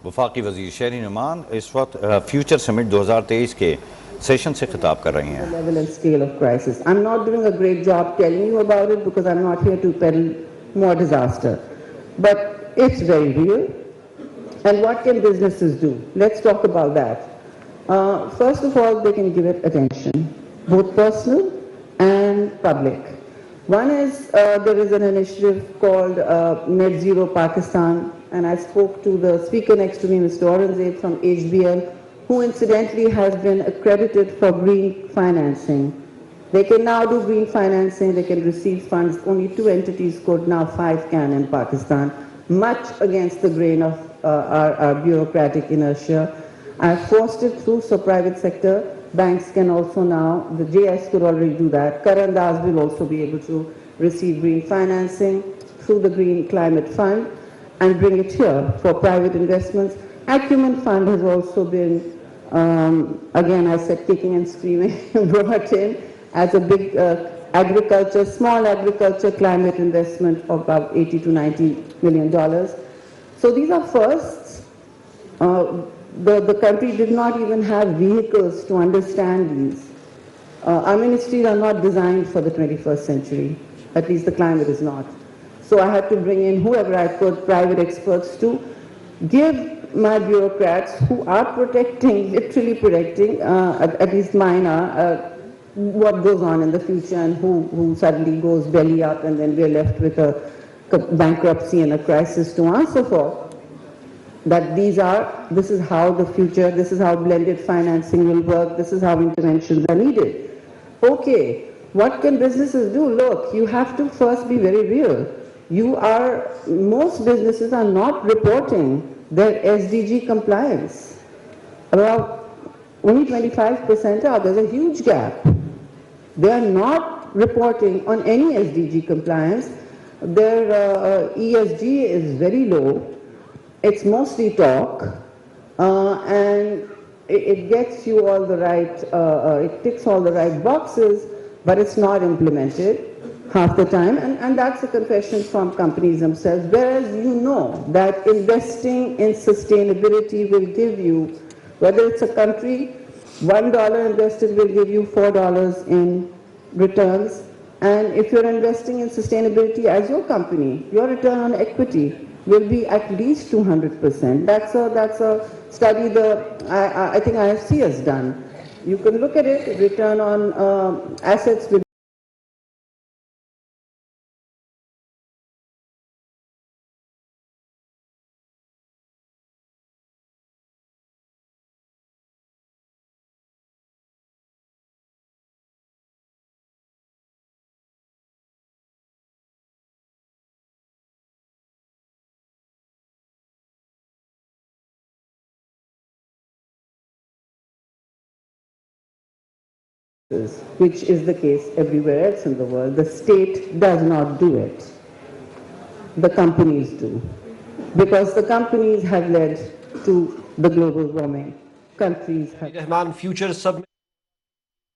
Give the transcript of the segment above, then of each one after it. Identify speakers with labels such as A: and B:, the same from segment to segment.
A: वफाकी वज़ीर शहरी नुमान इस वक्त फ्यूचर समिट 2023 के सेशन से खिताब कर रही हैं।
B: Level and scale of crisis. I'm not doing a great job telling you about it because I'm not here to peddle more disaster. But it's very real. And what can businesses do? Let's talk about that. First of all, they can give it attention, both personal and public. One is there is an initiative called Net Zero Pakistan, and I spoke to the speaker next to me, Mr. Aurangzeb from HBL, who incidentally has been accredited for green financing. They can now do green financing, they can receive funds. Only 2 entities could, now 5 can in Pakistan, much against the grain of our bureaucratic inertia. I forced it through, so private sector banks can also now, the JS could already do that. Karandas will also be able to receive green financing through the Green Climate Fund and bring it here for private investments. Acumen Fund has also been, again I said kicking and screaming, brought in as a big agriculture, small agriculture climate investment of about $80 to $90 million. So these are firsts. The country did not even have vehicles to understand these. Our ministries are not designed for the 21st century. At least the climate is not. So I had to bring in whoever I could, private experts, to give my bureaucrats who are protecting, literally protecting, at least mine are, what goes on in the future and who suddenly goes belly up and then we're left with a bankruptcy and a crisis to answer for. That this is how the future, this is how blended financing will work, this is how interventions are needed. Okay, what can businesses do? Look, you have to first be very real. Most businesses are not reporting their SDG compliance. About only 25% are, there's a huge gap. They are not reporting on any SDG compliance. Their ESG is very low. It's mostly talk, and it gets you all the right, it ticks all the right boxes, but it's not implemented half the time, and that's a confession from companies themselves, whereas you know that investing in sustainability will give you, whether it's a country, $1 invested will give you $4 in returns, and if you're investing in sustainability as your company, your return on equity will be at least 200%. That's a study I think IFC has done. You can look at it, return on assets will which is the case everywhere else in the world. The state does not do it. The companies do. Because the companies have led to the global warming. Countries have...
C: Rahman future सब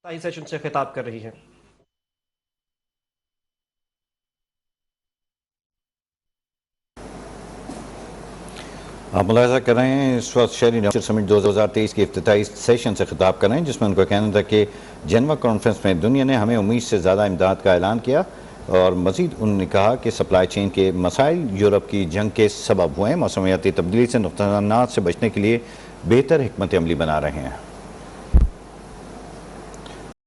C: session से खिताब कर रही हैं।
A: आप मुलाहिज़ा कर रहे हैं इस वक्त शहरी समिट 2023 के इफ्तिताई सेशन से खिताब कर रहे हैं, जिसमें उनका कहना था कि जेनेवा कॉन्फ्रेंस में दुनिया ने हमें उम्मीद से ज़्यादा इमदाद का ऐलान किया, और मज़ीद उन्होंने कहा कि सप्लाई चेन के मसाइल यूरोप की जंग के सबब हुए हैं, मौसमियाती तब्दीली से नुक़सानात से बचने के लिए बेहतर हिकमत अमली बना रहे हैं।